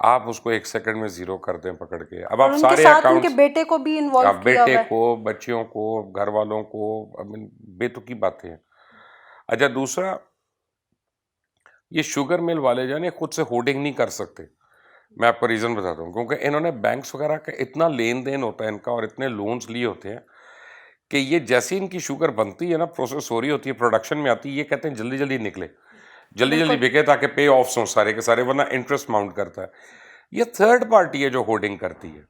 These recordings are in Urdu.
آپ اس کو 1 سیکنڈ میں زیرو کر دیں پکڑ کے. اب اور آپ ان کے سارے ساتھ ان کے اکاؤنٹس, بیٹے کو بھی انوالو کیا بیٹے ہوا ہے. کو, بچیوں کو, گھر والوں کو, بے تکی باتیں ہیں. اچھا دوسرا, یہ شوگر مل والے جو ہے خود سے ہوڈنگ نہیں کر سکتے. میں آپ کو ریزن بتاتا ہوں, کیونکہ انہوں نے بینکس وغیرہ کا اتنا لین دین ہوتا ہے ان کا, اور اتنے لونز لیے ہوتے ہیں کہ یہ جیسی ان کی شوگر بنتی ہے نا, پروسیس ہو رہی ہوتی ہے, پروڈکشن میں آتی ہے, یہ کہتے ہیں جلدی جلدی نکلے, جلدی جلدی بکے تاکہ پے آفس ہوں سارے کے سارے, ورنہ انٹرسٹ ماؤنٹ کرتا ہے. یہ تھرڈ پارٹی ہے جو ہوڈنگ کرتی ہے,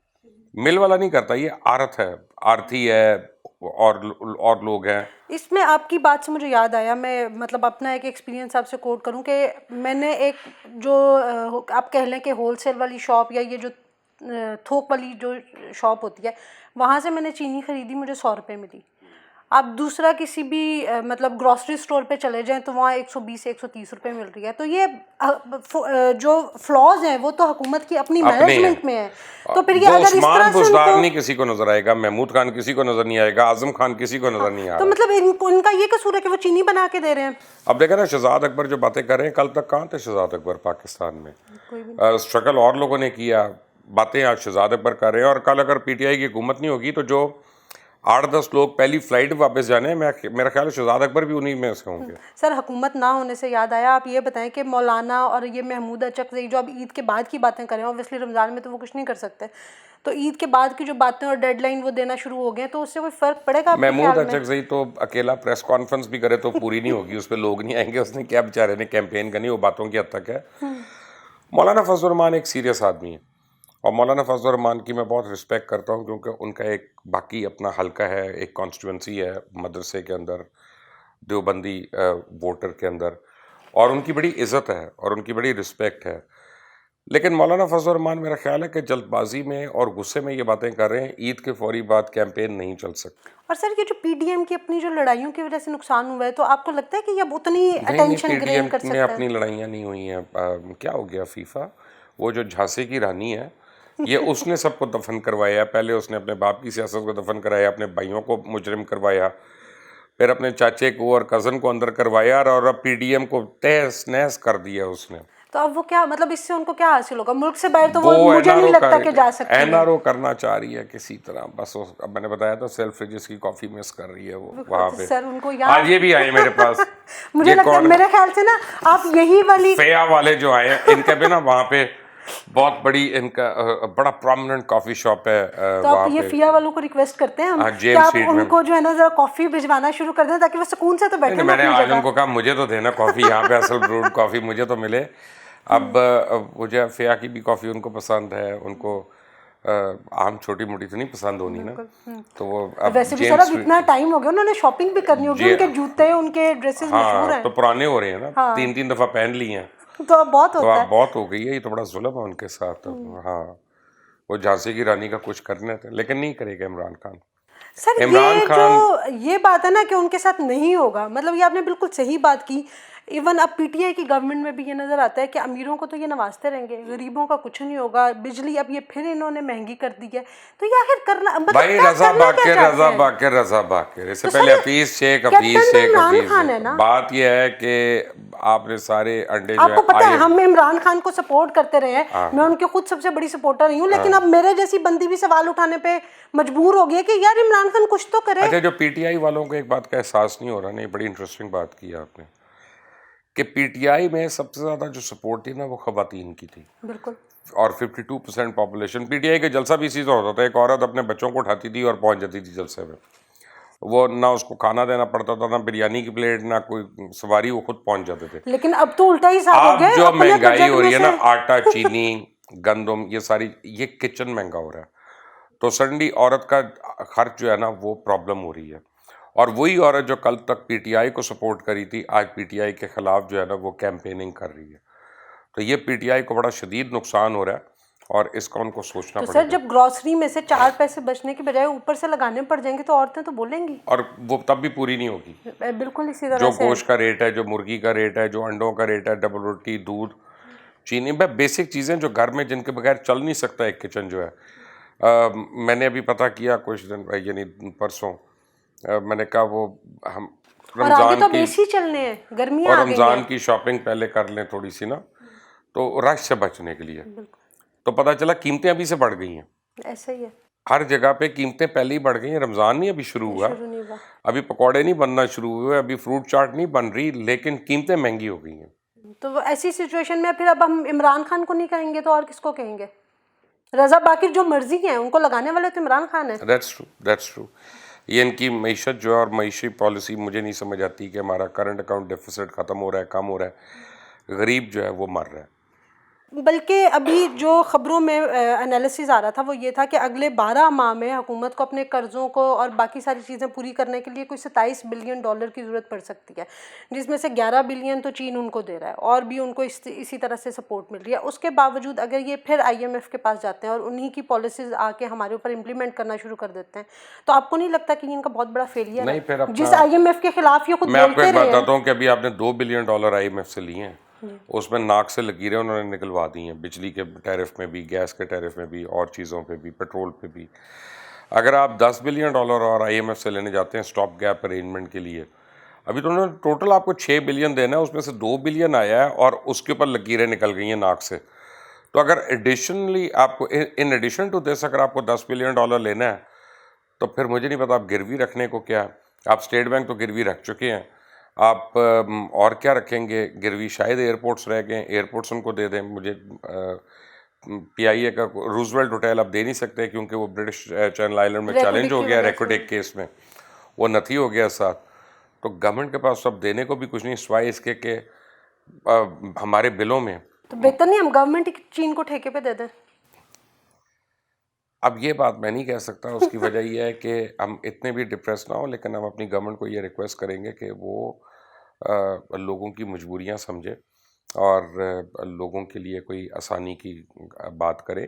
مل والا نہیں کرتا. یہ آرت ہے, آرتی ہے, اور لوگ ہیں. اس میں آپ کی بات سے مجھے یاد آیا, میں مطلب اپنا ایک ایکسپیرینس آپ سے کوٹ کروں کہ میں نے ایک جو آپ کہہ لیں کہ ہول سیل والی شاپ یا یہ جو تھوک والی جو شاپ ہوتی ہے, وہاں سے میں نے چینی خریدی, مجھے 100 روپے میں دی. آپ دوسرا کسی بھی مطلب گروسری اسٹور پہ چلے جائیں تو وہاں 120 سے 130 روپے مل رہی ہے. تو یہ جو فلاز ہیں وہ تو حکومت کی اپنی مینجمنٹ میں ہے. تو پھر یہ وہ اگر اس عثمان طرح سے بزدار نہیں کسی کو نظر آئے گا, محمود خان کسی کو نظر نہیں آئے گا, اعظم خان کسی کو نظر نہیں آ تو رہا. مطلب ان کا یہ قصور ہے کہ وہ چینی بنا کے دے رہے ہیں. اب دیکھیں نا شہزاد اکبر جو باتیں کر رہے ہیں, کل تک کہاں تھے شہزاد اکبر پاکستان میں؟ اسٹرگل اور لوگوں نے کیا, باتیں آج شہزاد اکبر کر رہے ہیں. اور کل اگر پی ٹی آئی کی حکومت نہیں ہوگی تو جو 8-10 لوگ پہلی فلائٹ واپس جانے ہیں, میرا خیال ہے شہزاد اکبر بھی انہی میں سے ہوں گے. سر حکومت نہ ہونے سے یاد آیا, آپ یہ بتائیں کہ مولانا اور یہ محمود اچکزئی جو اب عید کے بعد کی باتیں کریں, اوبویسلی رمضان میں تو وہ کچھ نہیں کر سکتے, تو عید کے بعد کی جو باتیں اور ڈیڈ لائن وہ دینا شروع ہو گئے, تو اس سے کوئی فرق پڑے گا آپ کے محمود خیال میں؟ اچکزئی تو اکیلا پریس کانفرنس بھی کرے تو پوری نہیں ہوگی, اس پہ لوگ نہیں آئیں گے. اس نے کیا بیچارے نے کیمپین کرنی, وہ باتوں کی حد تک ہے. مولانا فضل الرحمان ایک سیریس آدمی ہے, اور مولانا فضل الرحمان کی میں بہت رسپیکٹ کرتا ہوں, کیونکہ ان کا ایک باقی اپنا حلقہ ہے, ایک کانسٹیٹوینسی ہے مدرسے کے اندر, دیوبندی ووٹر کے اندر, اور ان کی بڑی عزت ہے اور ان کی بڑی رسپیکٹ ہے. لیکن مولانا فضل الرحمان میرا خیال ہے کہ جلد بازی میں اور غصے میں یہ باتیں کر رہے ہیں. عید کے فوری بعد کیمپین نہیں چل سکتی. اور سر یہ جو پی ڈی ایم کی اپنی جو لڑائیوں کی وجہ سے نقصان ہوا ہے, تو آپ کو لگتا ہے کہ یہ اب اتنی اٹینشن گرین کر میں سکتا ہے؟ اپنی لڑائیاں نہیں ہوئی ہیں. کیا ہو گیا فیفا, وہ جو جھانسی کی رانی ہے, یہ اس نے سب کو دفن کروایا. پہلے اس نے اپنے باپ کی سیاست کو دفن کرایا, اپنے بھائیوں کو مجرم کروایا, پھر اپنے چاچے کو اور کزن کو اندر کروایا, اور اب پی ڈی ایم کو تہس نہس کر دیا اس نے. تو اب وہ کیا مطلب اس سے ان کو کیا حاصل ہوگا؟ ملک سے باہر تو وہ وہ مجھے نہیں لگتا کہ جا سکتی این ہے. آر او کرنا چاہ رہی ہے کسی طرح, بس اب میں نے بتایا تھا سیلف ریجس کی کافی مس کر رہی ہے وہ وہاں پہ. سر ان کو آج یہ بھی آئے میرے پاس, مجھے لگتا ہے میرے خیال سے نا آپ یہی والی فیا والے جو آئے ہیں, ان کے بھی نا وہاں پہ بہت بڑی, ان کا بڑا پرومیننٹ کافی شاپ ہے تو آپ یہ فیا والوں کو ریکویسٹ کرتے ہیں ہم کہ جیمز آپ اسٹریٹ ان میں. کو جو ہے نا ذرا کافی بھجوانا شروع کر دیں تاکہ وہ سکون سے تو بیٹھیں میں نے اپنی آج جگہ. ان کو کہا مجھے تو دینا کافی یہاں پہ, اصل بروڈ کافی مجھے تو ملے. اب مجھے فیا کی بھی کافی ان کو پسند ہے, ان کو عام چھوٹی موٹی تو نہیں پسند ہونی نا, تو وہ اب ویسے بھی سر اب اتنا ٹائم ہو گیا, انہوں نے شاپنگ بھی کرنی ہوگی, ان کے جوتے ان کے ڈریسز مشہور ہیں. تو پرانے ہو رہے ہیں نا, 3 دفعہ پہن لی ہیں, تو اب بہت تو ہوتا اب ہے. بہت ہو گئی ہے. یہ تو بڑا ظلم ہے ان کے ساتھ. ہاں وہ جھانسی کی رانی کا کچھ کرنے تھے, لیکن نہیں کرے گا عمران خان. سر عمران یہ خان جو یہ بات ہے نا کہ ان کے ساتھ نہیں ہوگا, مطلب یہ آپ نے بالکل صحیح بات کی. ایون اب پی ٹی آئی کی گورنمنٹ میں بھی یہ نظر آتا ہے کہ امیروں کو تو یہ نوازتے رہیں گے, غریبوں کا کچھ نہیں ہوگا. بجلی اب یہ پھر انہوں نے مہنگی کر دی ہے, تو یہ آخر کرنا بھائی رضا باقر اس سے پہلے حفیظ شیخ بات یہ ہے کہ آپ نے سارے انڈے جو آپ کو پتہ ہے ہے ہم عمران خان کو سپورٹ کرتے رہے ہیں, میں ان کے خود سب سے بڑی سپورٹر رہی ہوں, لیکن اب میرے جیسی بندی بھی سوال اٹھانے پہ مجبور ہو گئی ہے کہ یار عمران خان کچھ تو کرے. اچھا جو پی ٹی آئی والوں کو ایک بات کا احساس نہیں ہو رہا, نہیں بڑی انٹرسٹنگ بات کی آپ نے, کہ پی ٹی آئی میں سب سے زیادہ جو سپورٹ تھی نا وہ خواتین کی تھی. بالکل. اور 52% پاپولیشن. پی ٹی آئی کا جلسہ بھی اسی طرح ہوتا تھا, ایک عورت اپنے بچوں کو اٹھاتی تھی اور پہنچ جاتی تھی جلسے میں. وہ نہ اس کو کھانا دینا پڑتا تھا, نہ بریانی کی پلیٹ, نہ کوئی سواری, وہ خود پہنچ جاتے تھے. لیکن اب تو الٹا ہی صاحب ہو گیا, اب جو مہنگائی ہو رہی ہے نا, آٹا, چینی, گندم, یہ ساری, یہ کچن مہنگا ہو رہا ہے, تو سڈنلی عورت کا خرچ جو ہے نا وہ پرابلم ہو رہی ہے. اور وہی عورت جو کل تک پی ٹی آئی کو سپورٹ کری تھی, آج پی ٹی آئی کے خلاف جو ہے نا وہ کیمپیننگ کر رہی ہے. تو یہ پی ٹی آئی کو بڑا شدید نقصان ہو رہا ہے, اور اس کا ان کو سوچنا پڑے گا. سر جب گروسری میں سے 4 پیسے بچنے کے بجائے اوپر سے لگانے پڑ جائیں گے تو عورتیں تو بولیں گی, اور وہ تب بھی پوری نہیں ہوگی. بالکل اسی طرح جو سے گوشت کا ریٹ ہے, جو مرغی کا ریٹ ہے, جو انڈوں کا ریٹ ہے, ڈبل روٹی, دودھ, چینی, بیسک چیزیں جو گھر میں جن کے بغیر چل نہیں سکتا ایک کچن جو ہے. میں نے ابھی پتہ کیا کچھ دن, یعنی پرسوں, میں نے کہا وہ ہم رمضان کی شاپنگ پہلے کر لیں تھوڑی سی نا, تو رش سے بچنے کے لیے. تو پتہ چلا قیمتیں ابھی سے بڑھ گئی ہیں. ایسا ہی ہے, ہر جگہ پہ قیمتیں پہلے ہی بڑھ گئی ہیں. رمضان نہیں ابھی شروع ہوا, شروع نہیں ہوا. ابھی پکوڑے نہیں بننا شروع ہوئے, ابھی فروٹ چاٹ نہیں بن رہی, لیکن قیمتیں مہنگی ہو گئی ہیں. تو وہ ایسی سچویشن میں پھر اب ہم عمران خان کو نہیں کہیں گے تو اور کس کو کہیں گے؟ رضا باقر جو مرضی ہیں ان کو لگانے والے تو عمران خان ہیں. That's true. یہ ان کی معیشت جو ہے اور معیشی پالیسی مجھے نہیں سمجھ آتی کہ ہمارا کرنٹ اکاؤنٹ ڈیفیسٹ ختم ہو رہا ہے, کم ہو رہا ہے, غریب جو ہے وہ مر رہا ہے. بلکہ ابھی جو خبروں میں انالیسز آ رہا تھا وہ یہ تھا کہ اگلے 12 ماہ میں حکومت کو اپنے قرضوں کو اور باقی ساری چیزیں پوری کرنے کے لیے کوئی $27 بلین کی ضرورت پڑ سکتی ہے, جس میں سے 11 بلین تو چین ان کو دے رہا ہے اور بھی ان کو اسی طرح سے سپورٹ مل رہی ہے. اس کے باوجود اگر یہ پھر IMF کے پاس جاتے ہیں اور انہی کی پالیسیز آ کے ہمارے اوپر امپلیمنٹ کرنا شروع کر دیتے ہیں, تو آپ کو نہیں لگتا کہ ان کا بہت بڑا فیلئر ہے جس IMF کے خلاف یہ خود میں آپ کو بولتے ایک رہے بتاتا ہیں؟ ہوں کہ ابھی آپ نے $2 بلین IMF سے لیے ہیں, اس میں ناک سے لکیریں انہوں نے نکلوا دی ہیں, بجلی کے ٹیرف میں بھی, گیس کے ٹیرف میں بھی, اور چیزوں پہ بھی, پیٹرول پہ بھی. اگر آپ $10 بلین اور IMF سے لینے جاتے ہیں اسٹاپ گیپ ارینجمنٹ کے لیے, ابھی تو انہوں نے ٹوٹل آپ کو $6 بلین دینا ہے, اس میں سے $2 بلین آیا ہے اور اس کے اوپر لکیریں نکل گئی ہیں ناک سے. تو اگر ایڈیشنلی آپ کو ان ایڈیشن ٹو دس اگر آپ کو $10 بلین لینا ہے تو پھر مجھے نہیں پتا آپ گروی رکھنے کو کیا ہے. آپ اسٹیٹ بینک تو گروی رکھ چکے ہیں, آپ اور کیا رکھیں گے گروی؟ شاید ایئرپورٹس رہ گئے, ایئرپورٹس ان کو دے دیں. مجھے PIA کا روزویلٹ ہوٹل آپ دے نہیں سکتے کیونکہ وہ برٹش چینل آئلینڈ میں چیلنج ہو گیا ریکوٹیک کیس میں, وہ نتھی ہو گیا ساتھ. تو گورنمنٹ کے پاس سب دینے کو بھی کچھ نہیں سوائے اس کے کہ ہمارے بلوں میں. تو بہتر نہیں ہم گورنمنٹ چین کو ٹھیکے پہ دے دیں؟ اب یہ بات میں نہیں کہہ سکتا, اس کی وجہ یہ ہے کہ ہم اتنے بھی ڈپریس نہ ہوں, لیکن ہم اپنی گورنمنٹ کو یہ ریکویسٹ کریں گے کہ وہ لوگوں کی مجبوریاں سمجھے اور لوگوں کے لیے کوئی آسانی کی بات کرے.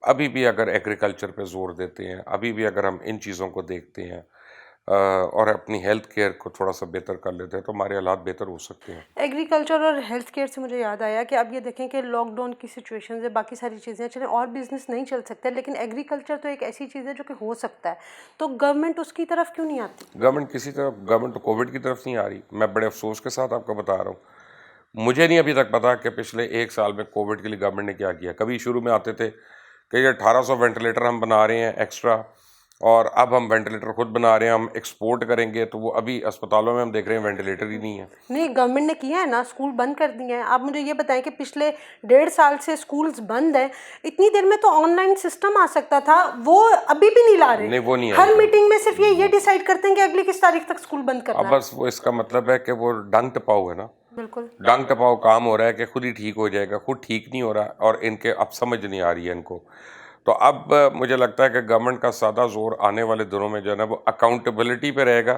ابھی بھی اگر ایگریکلچر پہ زور دیتے ہیں, ابھی بھی اگر ہم ان چیزوں کو دیکھتے ہیں اور اپنی ہیلتھ کیئر کو تھوڑا سا بہتر کر لیتے ہیں تو ہمارے حالات بہتر ہو سکتے ہیں. ایگریکلچر اور ہیلتھ کیئر سے مجھے یاد آیا کہ اب یہ دیکھیں کہ لاک ڈاؤن کی سچویشنز ہے, باقی ساری چیزیں چلیں اور بزنس نہیں چل سکتے, لیکن ایگریکلچر تو ایک ایسی چیز ہے جو کہ ہو سکتا ہے, تو گورنمنٹ اس کی طرف کیوں نہیں آتی؟ گورنمنٹ تو کووڈ کی طرف نہیں آ رہی. میں بڑے افسوس کے ساتھ آپ کو بتا رہا ہوں, مجھے نہیں ابھی تک پتا کہ پچھلے 1 سال میں کووڈ کے لیے گورنمنٹ نے کیا کیا. کبھی شروع میں آتے تھے کہ یہ 1800 وینٹیلیٹر ہم بنا رہے ہیں ایکسٹرا, اور اب ہم وینٹیلیٹر خود بنا رہے ہیں, ہم ایکسپورٹ کریں گے, تو وہ ابھی اسپتالوں میں ہم دیکھ رہے ہیں وینٹیلیٹر ہی نہیں ہے. نہیں, گورنمنٹ نے کیا ہے نا, اسکول بند کر دیے ہیں. آپ مجھے یہ بتائیں کہ پچھلے 1.5 سال سے اسکولز بند ہیں, اتنی دیر میں تو آن لائن سسٹم آ سکتا تھا, وہ ابھی بھی نہیں لا رہے. نہیں, وہ نہیں ہے. ہر میٹنگ میں صرف یہ ڈیسائیڈ کرتے ہیں کہ اگلی کس تاریخ تک اسکول بند کرنا ہے. بس وہ اس کا مطلب ہے کہ وہ ڈنگ ٹپاؤ ہے نا, بالکل ڈنگ ٹپاؤ کام ہو رہا ہے کہ خود ہی ٹھیک ہو جائے گا, خود ٹھیک نہیں ہو رہا, اور ان کے اب سمجھ نہیں آ رہی ہے ان کو. تو اب مجھے لگتا ہے کہ گورنمنٹ کا سادہ زور آنے والے دنوں میں جو ہے نا وہ اکاؤنٹیبلٹی پہ رہے گا,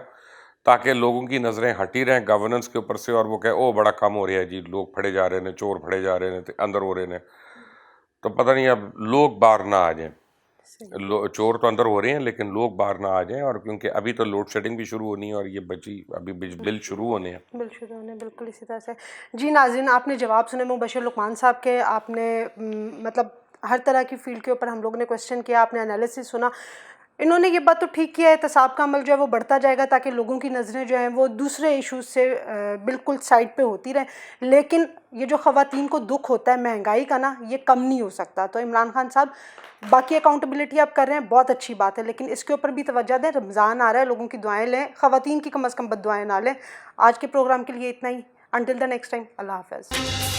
تاکہ لوگوں کی نظریں ہٹی رہیں گورننس کے اوپر سے, اور وہ کہے او بڑا کم ہو رہا ہے جی, لوگ پھڑے جا رہے ہیں, چور پھڑے جا رہے ہیں, اندر ہو رہے ہیں. تو پتہ نہیں اب لوگ باہر نہ آ جائیں. چور تو اندر ہو رہے ہیں لیکن لوگ باہر نہ آ جائیں, اور کیونکہ ابھی تو لوڈ شیڈنگ بھی شروع ہونی ہے اور یہ بچی ابھی بل شروع ہونے ہیں. بل شروع ہونے, بالکل اسی طرح سے. جی ناظرین, آپ نے جواب سنے مبشر لقمان صاحب کے, آپ نے مطلب ہر طرح کی فیلڈ کے اوپر ہم لوگوں نے کویسچن کیا, آپ نے انالیسس سنا. انہوں نے یہ بات تو ٹھیک کیا ہے, احتساب کا عمل جو ہے وہ بڑھتا جائے گا تاکہ لوگوں کی نظریں جو ہیں وہ دوسرے ایشوز سے بالکل سائڈ پہ ہوتی رہیں, لیکن یہ جو خواتین کو دکھ ہوتا ہے مہنگائی کا نا, یہ کم نہیں ہو سکتا. تو عمران خان صاحب باقی اکاؤنٹیبلٹی آپ کر رہے ہیں, بہت اچھی بات ہے, لیکن اس کے اوپر بھی توجہ دیں. رمضان آ رہا ہے, لوگوں کی دعائیں لیں, خواتین کی کم از کم بد دعائیں نہ لیں. آج کے پروگرام کے لیے اتنا ہی. انٹل دا نیکسٹ ٹائم, اللہ حافظ.